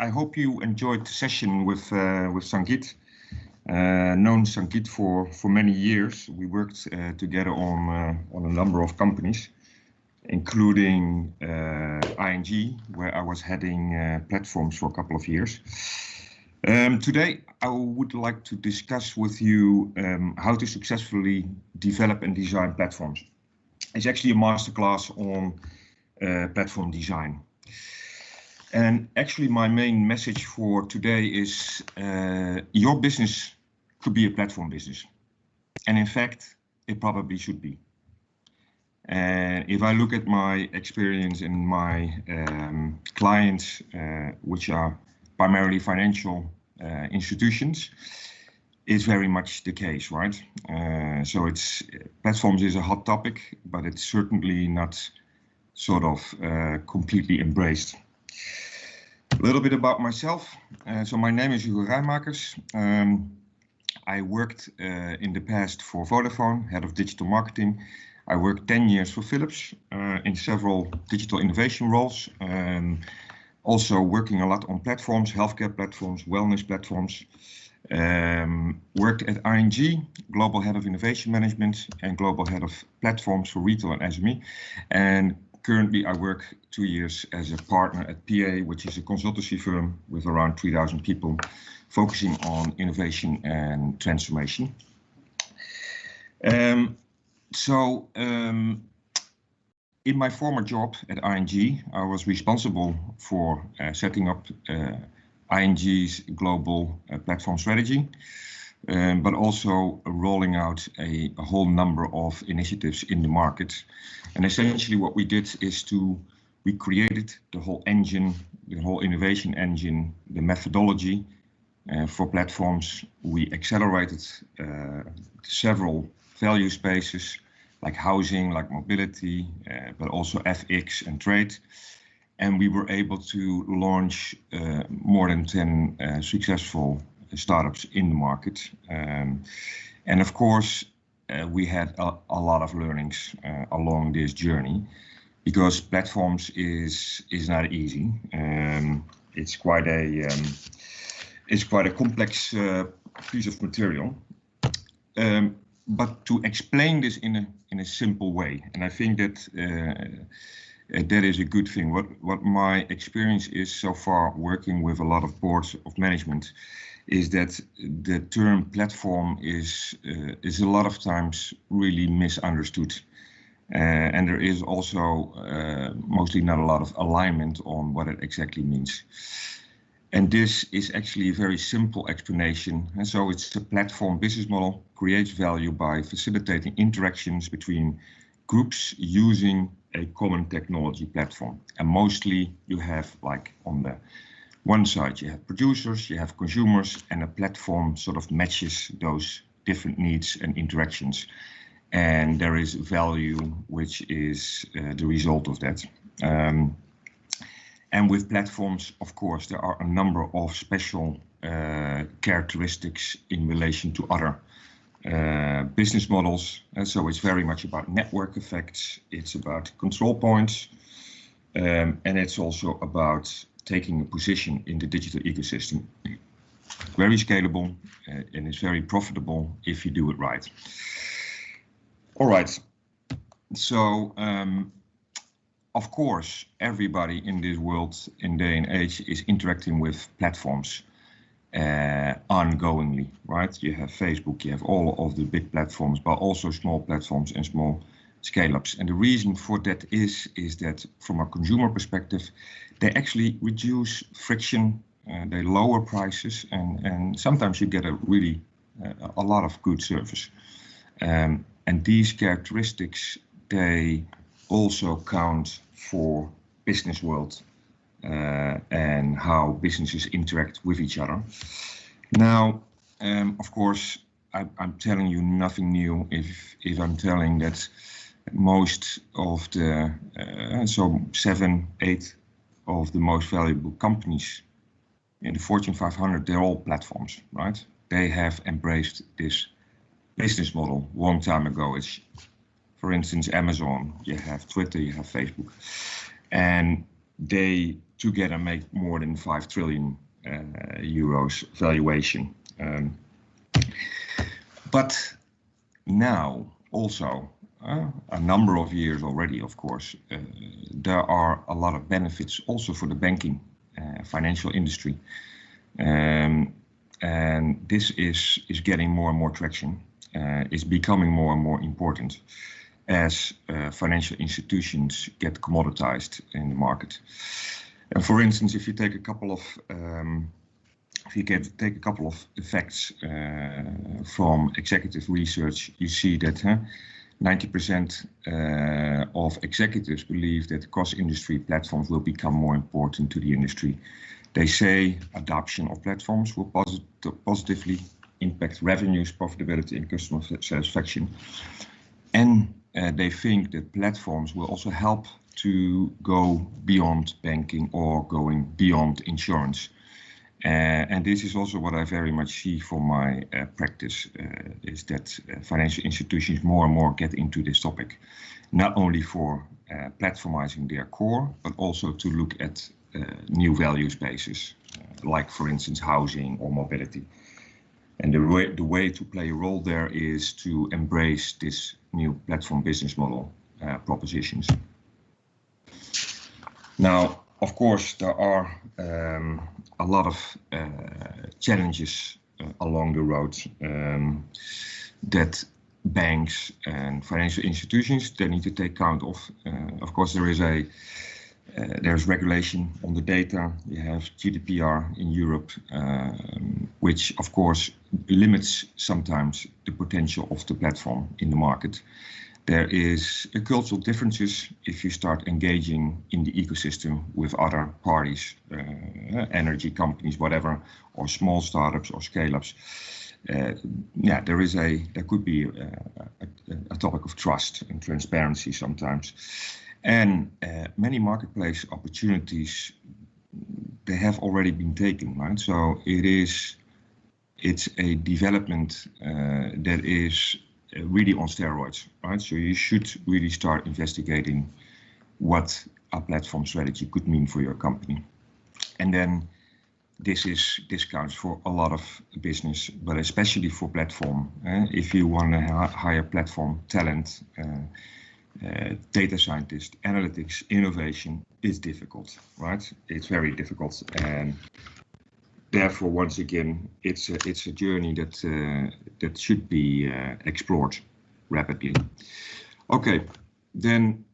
I hope you enjoyed the session with Sangeet. Known Sangeet for many years. We worked together on a number of companies, including ING, where I was heading platforms for a couple of years. Today, I would like to discuss with you how to successfully develop and design platforms. It's actually a masterclass on platform design. And actually, my main message for today is your business could be a platform business. And in fact, it probably should be. And if I look at my experience in my clients, which are primarily financial institutions, it's very much the case, right? So platforms is a hot topic, but it's certainly not sort of completely embraced. A little bit about myself. So my name is Hugo Raaijmakers. I worked in the past for Vodafone, head of digital marketing. I worked 10 years for Philips in several digital innovation roles. Also working a lot on platforms, healthcare platforms, wellness platforms. Worked at ING, global head of innovation management and global head of platforms for retail and SME. And currently I work 2 years as a partner at PA, which is a consultancy firm with around 3,000 people focusing on innovation and transformation. In my former job at ING, I was responsible for setting up ING's global platform strategy, but also rolling out a whole number of initiatives in the market. And essentially what we did is we created the whole engine, the whole innovation engine, the methodology for platforms. We accelerated several value spaces like housing, like mobility, but also FX and trade. And we were able to launch more than 10 successful startups in the market. And of course, we had a lot of learnings along this journey, because platforms is not easy. It's quite a complex piece of material. But to explain this in a simple way, and I think that that is a good thing. What my experience is so far working with a lot of boards of management is that the term platform is a lot of times really misunderstood. And there is also mostly not a lot of alignment on what it exactly means. And this is actually a very simple explanation. And so it's a platform business model, creates value by facilitating interactions between groups using a common technology platform. And mostly you have, like, on the one side, you have producers, you have consumers, and a platform sort of matches those different needs and interactions. And there is value, which is the result of that. And with platforms, of course, there are a number of special characteristics in relation to other business models. And so it's very much about network effects. It's about control points. And it's also about taking a position in the digital ecosystem. Very scalable and it's very profitable if you do it right. All right. So, of course, everybody in this world, in day and age, is interacting with platforms ongoingly, right? You have Facebook, you have all of the big platforms, but also small platforms and small scale-ups. And the reason for that is that from a consumer perspective, they actually reduce friction, they lower prices, and sometimes you get a lot of good service. And these characteristics, they also count for business world and how businesses interact with each other. Now, of course, I'm telling you nothing new if I'm telling that most of the, so 7, 8 of the most valuable companies in the Fortune 500, they're all platforms, right? They have embraced this business model a long time ago. It's, for instance, Amazon, you have Twitter, you have Facebook, and they together make more than 5 trillion euros valuation. But now also, a number of years already, of course, there are a lot of benefits also for the banking financial industry. And this is getting more and more traction, is becoming more and more important as financial institutions get commoditized in the market. And for instance, if you take a couple of effects from executive research, you see that 90% of executives believe that cross-industry platforms will become more important to the industry. They say adoption of platforms will positively impact revenues, profitability, and customer satisfaction. And they think that platforms will also help to go beyond banking or going beyond insurance. And this is also what I very much see for my practice, is that financial institutions more and more get into this topic, not only for platformizing their core, but also to look at new value spaces, like for instance housing or mobility. And the way to play a role there is to embrace this new platform business model propositions. Now, of course, there are a lot of challenges along the road that banks and financial institutions, they need to take count of. Of course, there's regulation on the data. You have GDPR in Europe, which of course limits sometimes the potential of the platform in the market. There is cultural differences if you start engaging in the ecosystem with other parties, energy companies, whatever, or small startups or scale-ups. There could be a topic of trust and transparency sometimes. And many marketplace opportunities, they have already been taken, right? So it's a development that is really on steroids, right? So you should really start investigating what a platform strategy could mean for your company. And then this counts for a lot of business, but especially for platform. If you want to hire platform talent, data scientist, analytics, innovation is difficult, right? It's very difficult, and therefore, once again, it's a journey that should be explored rapidly. Okay, then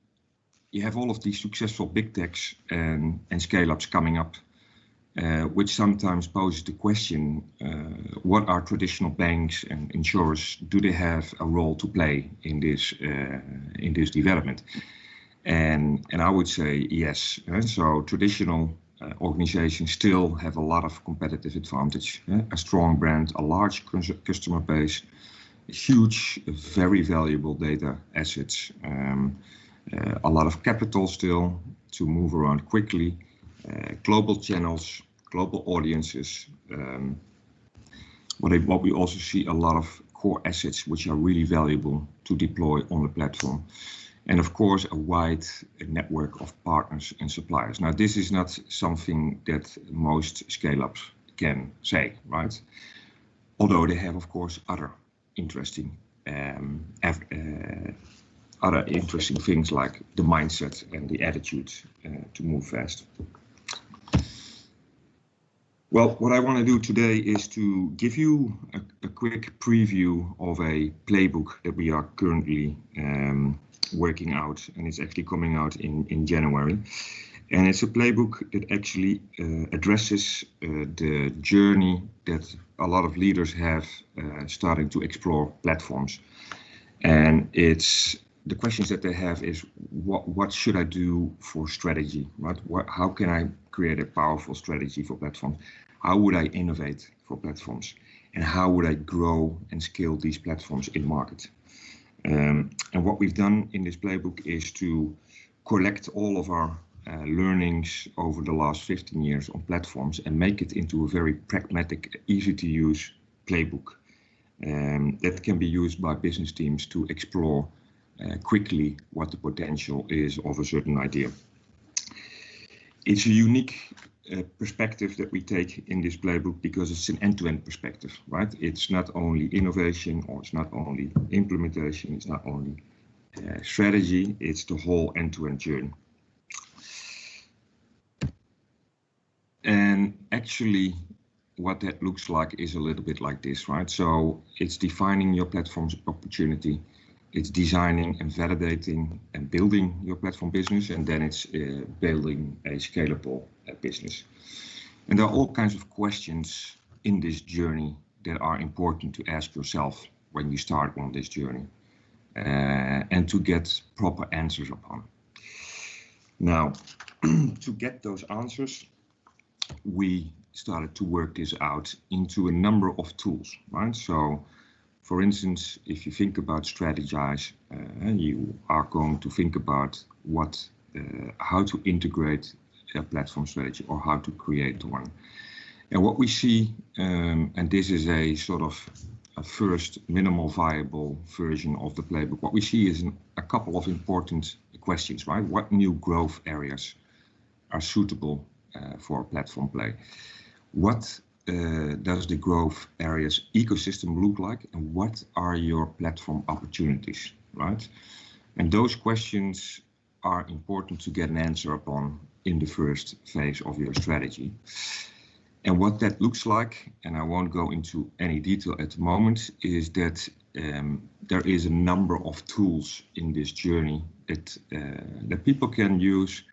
you have all of these successful big techs and scale-ups coming up, which sometimes poses the question: what are traditional banks and insurers? Do they have a role to play in this development? And I would say yes. So traditional organizations still have a lot of competitive advantage. A strong brand, a large customer base, huge, very valuable data assets, a lot of capital still to move around quickly, global channels, global audiences. What we also see, a lot of core assets which are really valuable to deploy on the platform. And of course, a wide network of partners and suppliers. Now, this is not something that most scale-ups can say, right? Although they have, of course, other interesting things like the mindset and the attitude to move fast. Well, what I want to do today is to give you a quick preview of a playbook that we are currently working out, and it's actually coming out in January. And it's a playbook that actually addresses the journey that a lot of leaders have starting to explore platforms. And the questions that they have is, what should I do for strategy, right? How can I create a powerful strategy for platforms? How would I innovate for platforms? And how would I grow and scale these platforms in market? And what we've done in this playbook is to collect all of our learnings over the last 15 years on platforms and make it into a very pragmatic, easy to use playbook that can be used by business teams to explore quickly what the potential is of a certain idea. It's a unique perspective that we take in this playbook because it's an end-to-end perspective, right? It's not only innovation, or it's not only implementation, it's not only strategy, it's the whole end-to-end journey. And actually, what that looks like is a little bit like this, right? So it's defining your platform's opportunity, it's designing and validating and building your platform business, and then it's building a scalable business. And there are all kinds of questions in this journey that are important to ask yourself when you start on this journey, and to get proper answers upon. Now, to get those answers, we started to work this out into a number of tools, right? So, for instance, if you think about strategize, you are going to think about how to integrate a platform strategy or how to create one. And what we see, and this is a sort of a first minimal viable version of the playbook, what we see is a couple of important questions, right? What new growth areas are suitable for platform play? What does the growth areas ecosystem look like, and what are your platform opportunities, right? And those questions are important to get an answer upon in the first phase of your strategy. And what that looks like, and I won't go into any detail at the moment, is that there is a number of tools in this journey that people can use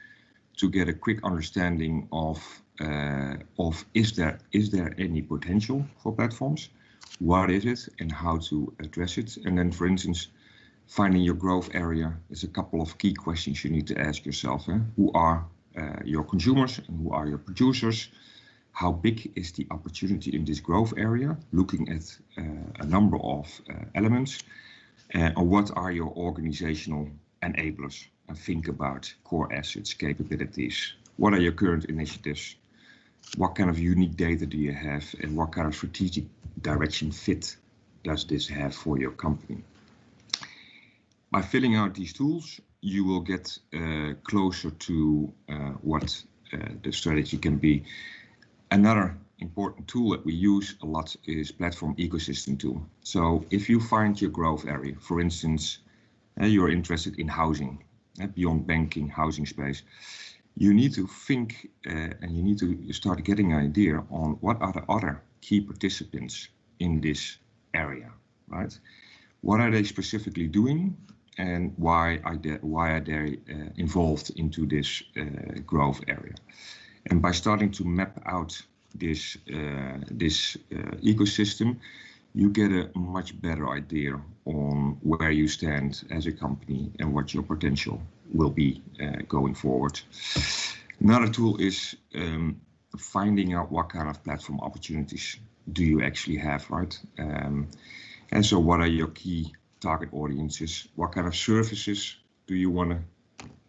to get a quick understanding of is there any potential for platforms, what is it, and how to address it. And then, for instance, finding your growth area is a couple of key questions you need to ask yourself. Who are your consumers and who are your producers? How big is the opportunity in this growth area? Looking at a number of elements. And what are your organizational enablers? And think about core assets, capabilities. What are your current initiatives? What kind of unique data do you have, and what kind of strategic direction fit does this have for your company? By filling out these tools, you will get closer to what the strategy can be. Another important tool that we use a lot is platform ecosystem tool. So if you find your growth area, for instance, you're interested in housing, beyond banking, housing space, you need to think and you need to start getting an idea on what are the other key participants in this area, right? What are they specifically doing, and why are they involved into this growth area? And by starting to map out this ecosystem, you get a much better idea on where you stand as a company and what your potential will be going forward. Another tool is finding out what kind of platform opportunities do you actually have, right? And so what are your key target audiences? What kind of services do you want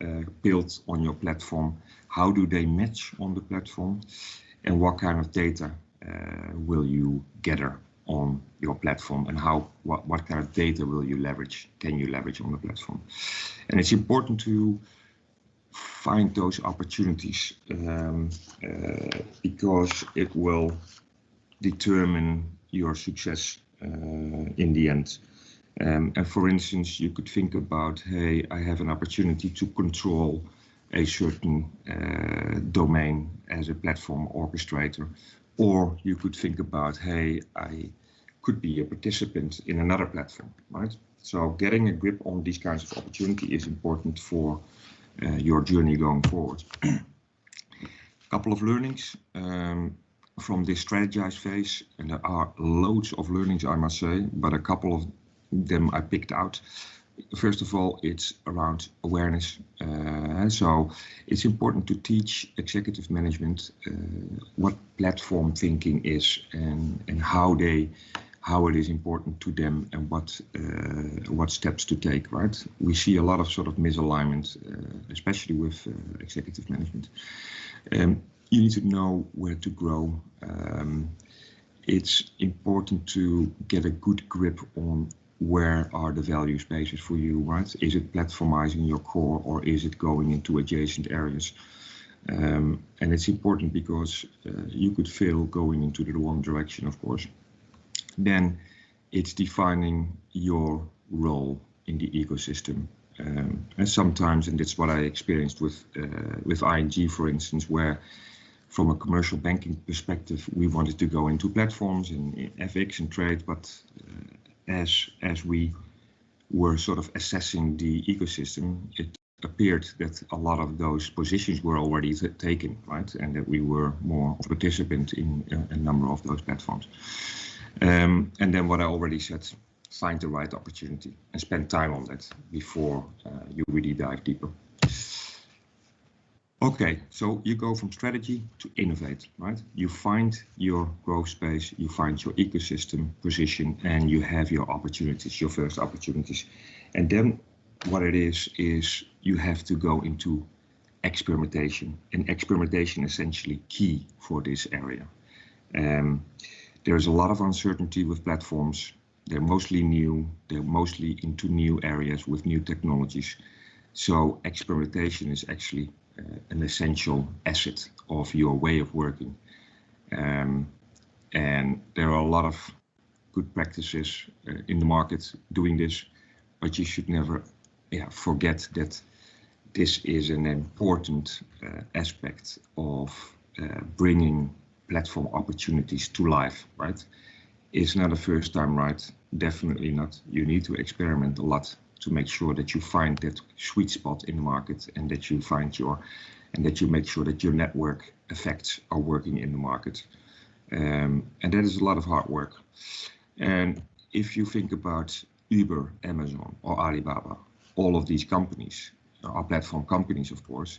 to build on your platform? How do they match on the platform? And what kind of data will you gather on your platform, and what kind of data can you leverage on the platform? And it's important to find those opportunities because it will determine your success in the end. And for instance, you could think about, hey, I have an opportunity to control a certain domain as a platform orchestrator. Or you could think about, hey, I could be a participant in another platform, right? So getting a grip on these kinds of opportunity is important for your journey going forward. A couple of learnings from this strategize phase, and there are loads of learnings, I must say, but a couple of them I picked out. First of all, it's around awareness. So it's important to teach executive management what platform thinking is and how it is important to them, and what steps to take, right? We see a lot of sort of misalignment, especially with executive management. You need to know where to grow. It's important to get a good grip on where are the value spaces for you, right? Is it platformizing your core, or is it going into adjacent areas? And it's important because you could fail going into the wrong direction, of course. Then it's defining your role in the ecosystem. And sometimes, and that's what I experienced with ING, for instance, where from a commercial banking perspective, we wanted to go into platforms in FX and trade, but as we were sort of assessing the ecosystem, it appeared that a lot of those positions were already taken, right? And that we were more of a participant in a number of those platforms. And then what I already said, find the right opportunity and spend time on that before you really dive deeper. Okay, so you go from strategy to innovate, right? You find your growth space, you find your ecosystem position, and you have your opportunities, your first opportunities. And then what it is you have to go into experimentation, and experimentation is essentially key for this area. There's a lot of uncertainty with platforms. They're mostly new, they're mostly into new areas with new technologies. So experimentation is actually an essential asset of your way of working. And there are a lot of good practices in the market doing this, but you should never forget that this is an important aspect of bringing platform opportunities to life, right? It's not a first time right, definitely not. You need to experiment a lot to make sure that you find that sweet spot in the market, and that you find that you make sure that your network effects are working in the market. And that is a lot of hard work. And if you think about Uber, Amazon, or Alibaba, all of these companies are platform companies, of course,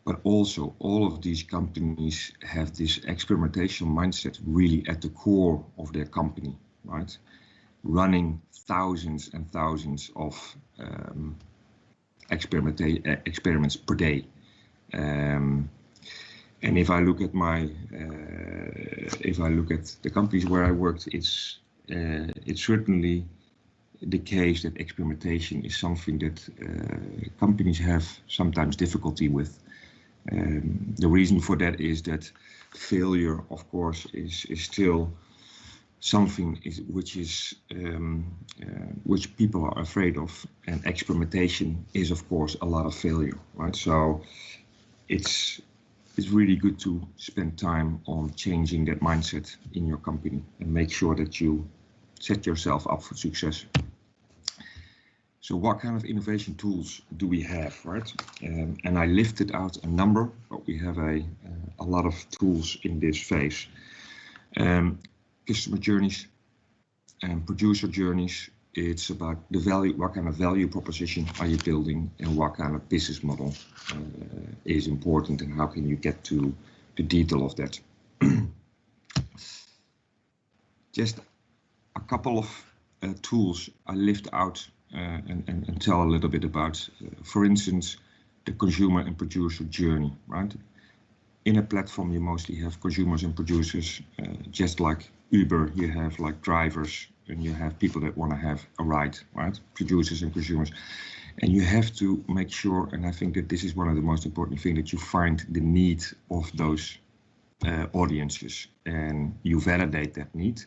but also all of these companies have this experimentation mindset really at the core of their company, right? Running thousands and thousands of experiments per day. And if I look at the companies where I worked, it's certainly the case that experimentation is something that companies have sometimes difficulty with. The reason for that is that failure, of course, is still something which people are afraid of, and experimentation is, of course, a lot of failure, right? So it's really good to spend time on changing that mindset in your company and make sure that you set yourself up for success. So what kind of innovation tools do we have, right? And I lifted out a number, but we have a lot of tools in this phase. Customer journeys and producer journeys. It's about the value, what kind of value proposition are you building, and what kind of business model is important, and how can you get to the detail of that. Just a couple of tools I lift out and tell a little bit about. For instance, the consumer and producer journey, right? In a platform, you mostly have consumers and producers, just like Uber, you have like drivers, and you have people that want to have a ride, right? Producers and consumers. And you have to make sure, and I think that this is one of the most important things, that you find the need of those audiences, and you validate that need.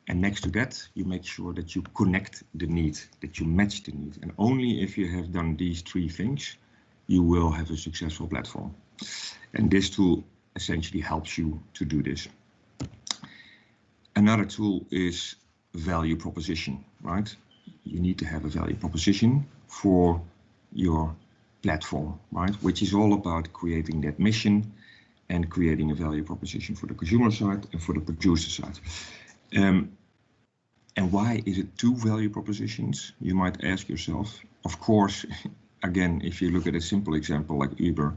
And next to that, you make sure that you connect the need, that you match the need. And only if you have done these three things, you will have a successful platform. And this tool essentially helps you to do this. Another tool is value proposition, right? You need to have a value proposition for your platform, right? Which is all about creating that mission and creating a value proposition for the consumer side and for the producer side. And why is it two value propositions? You might ask yourself. Of course, again, if you look at a simple example like Uber,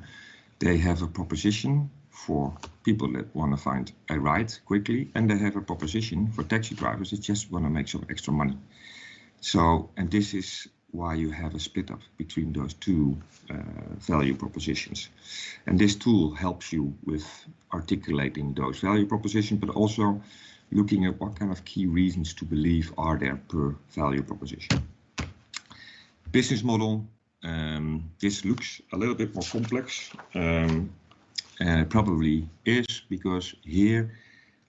they have a proposition for people that want to find a ride quickly, and they have a proposition for taxi drivers that just want to make some extra money. So, and this is why you have a split up between those two value propositions. And this tool helps you with articulating those value propositions, but also looking at what kind of key reasons to believe are there per value proposition. Business model. This looks a little bit more complex. Probably is, because here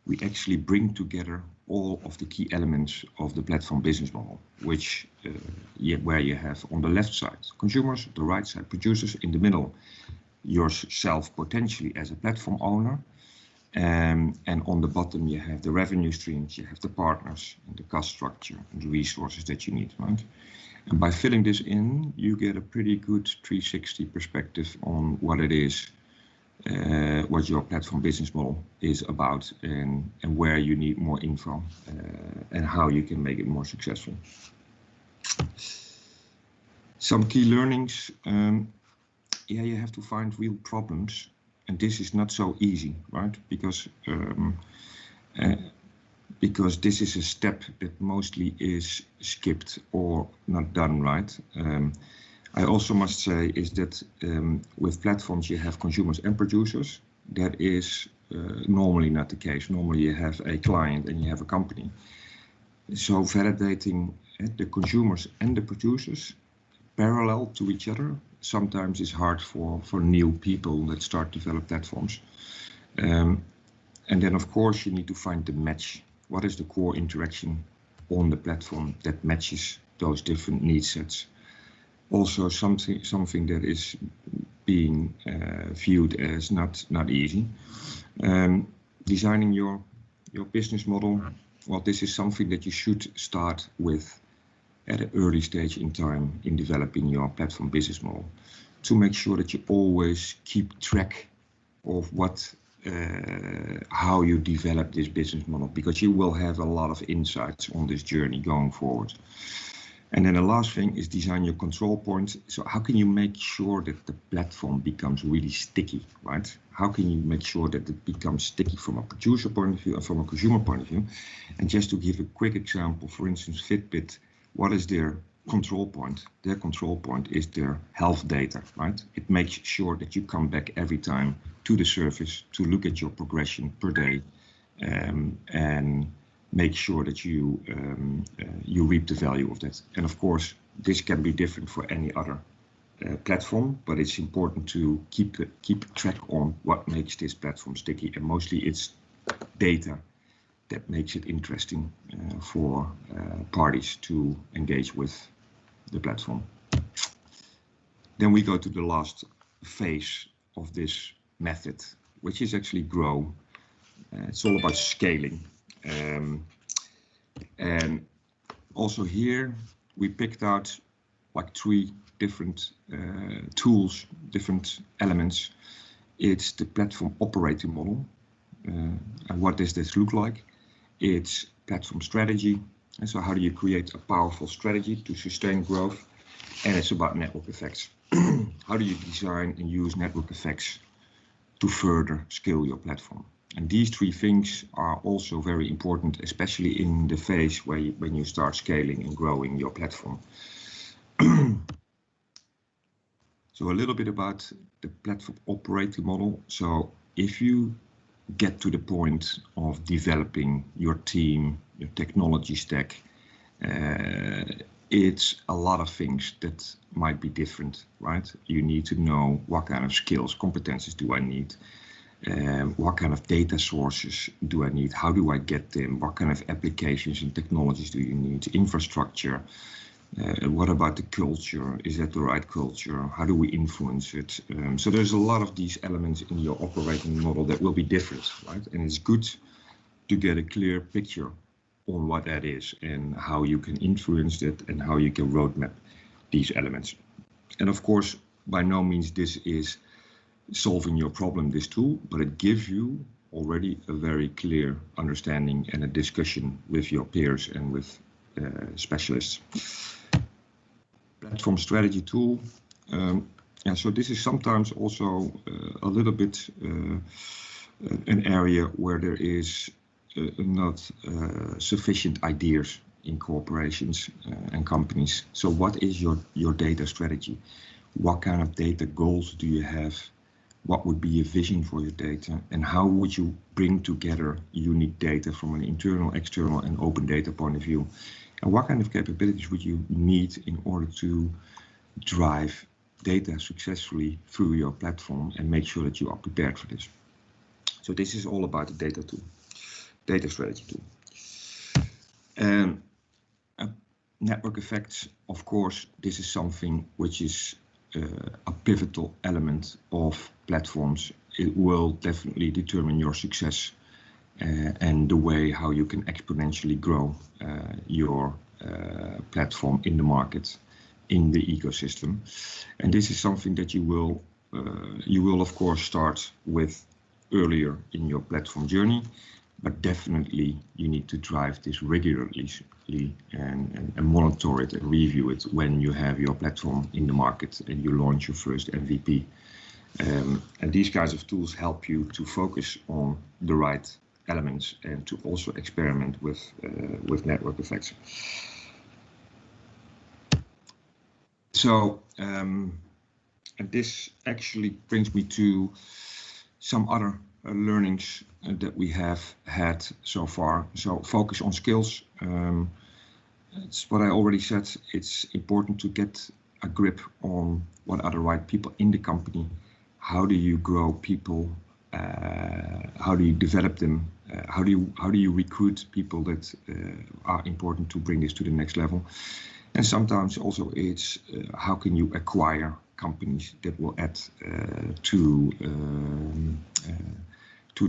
we actually bring together all of the key elements of the platform business model, which where you have on the left side consumers, the right side producers, in the middle yourself potentially as a platform owner, and on the bottom you have the revenue streams, you have the partners, and the cost structure, and the resources that you need, right? And by filling this in, you get a pretty good 360 perspective on what it is, what your platform business model is about, and where you need more info, and how you can make it more successful. Some key learnings. You have to find real problems, and this is not so easy, right? Because this is a step that mostly is skipped or not done right. I also must say is that with platforms you have consumers and producers. That is normally not the case. Normally you have a client and you have a company. So validating the consumers and the producers parallel to each other sometimes is hard for new people that start to develop platforms. And then of course you need to find the match. What is the core interaction on the platform that matches those different need sets? Also something that is being viewed as not easy. Designing your business model, well, this is something that you should start with at an early stage in time in developing your platform business model, to make sure that you always keep track of how you develop this business model, because you will have a lot of insights on this journey going forward. And then the last thing is design your control points. So how can you make sure that the platform becomes really sticky, right? How can you make sure that it becomes sticky from a producer point of view and from a consumer point of view? And just to give a quick example, for instance, Fitbit, what is their control point? Their control point is their health data, right? It makes sure that you come back every time to the service to look at your progression per day, and make sure that you reap the value of that. And of course, this can be different for any other platform, but it's important to keep track on what makes this platform sticky, and mostly it's data that makes it interesting for parties to engage with the platform. Then we go to the last phase of this method, which is actually grow. It's all about scaling. And also here we picked out like 3 different tools, different elements. It's the platform operating model. And what does this look like? It's platform strategy. And so how do you create a powerful strategy to sustain growth? And it's about network effects. How do you design and use network effects to further scale your platform? And these 3 things are also very important, especially in the phase when you start scaling and growing your platform. So a little bit about the platform operating model. So if you get to the point of developing your team, your technology stack, it's a lot of things that might be different, right? You need to know what kind of skills, competencies do I need? What kind of data sources do I need? How do I get them? What kind of applications and technologies do you need? Infrastructure. What about the culture? Is that the right culture? How do we influence it? So there's a lot of these elements in your operating model that will be different, right? And it's good to get a clear picture on what that is and how you can influence that and how you can roadmap these elements. And of course, by no means this is solving your problem, this tool, but it gives you already a very clear understanding and a discussion with your peers and with specialists. Platform strategy tool. So this is sometimes also a little bit an area where there is not sufficient ideas in corporations and companies. So what is your data strategy? What kind of data goals do you have? What would be a vision for your data? And how would you bring together unique data from an internal, external, and open data point of view? And what kind of capabilities would you need in order to drive data successfully through your platform and make sure that you are prepared for this. So this is all about the data tool, data strategy tool. Network effects, of course, this is something which is a pivotal element of platforms. It will definitely determine your success and the way how you can exponentially grow your platform in the market, in the ecosystem. And this is something that you will of course start with earlier in your platform journey, but definitely you need to drive this regularly and monitor it and review it when you have your platform in the market and you launch your first MVP. And these kinds of tools help you to focus on the right elements and to also experiment with network effects. So, and this actually brings me to some other learnings that we have had so far. So focus on skills. It's what I already said. It's important to get a grip on what are the right people in the company. How do you grow people? How do you develop them? How do you recruit people that are important to bring this to the next level? And sometimes also it's how can you acquire companies that will add to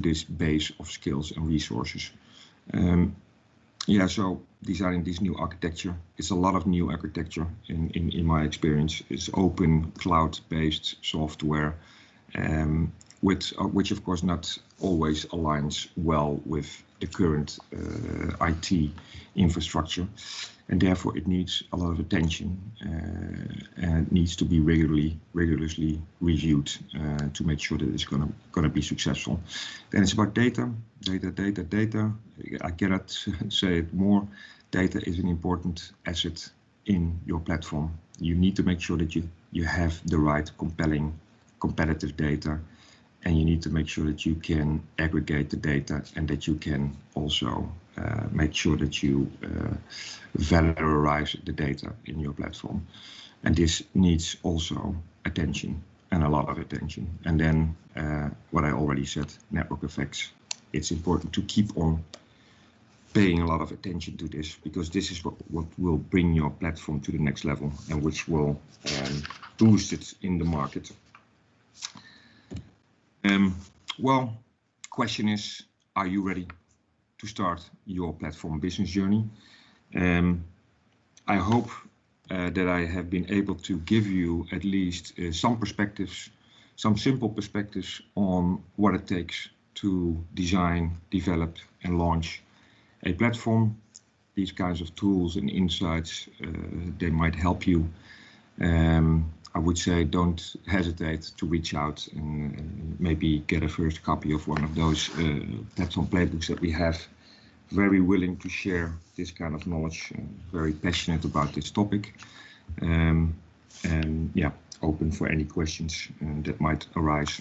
this base of skills and resources. Yeah, so designing this new architecture, it's a lot of new architecture in my experience. It's open cloud-based software, which of course not always aligns well with the current IT infrastructure, and therefore it needs a lot of attention and it needs to be regularly reviewed to make sure that it's gonna be successful. Then it's about data. I cannot say it more. Data is an important asset in your platform. You need to make sure that you have the right competitive data, and you need to make sure that you can aggregate the data and that you can also make sure that you valorize the data in your platform. And this needs also attention, and a lot of attention. And then what I already said, network effects. It's important to keep on paying a lot of attention to this, because this is what will bring your platform to the next level and which will boost it in the market. Well, question is, are you ready to start your platform business journey? I hope that I have been able to give you at least some perspectives, some simple perspectives on what it takes to design, develop and launch a platform. These kinds of tools and insights, they might help you. I would say don't hesitate to reach out and maybe get a first copy of one of those platform playbooks that we have. Very willing to share this kind of knowledge, very passionate about this topic. And yeah, open for any questions that might arise.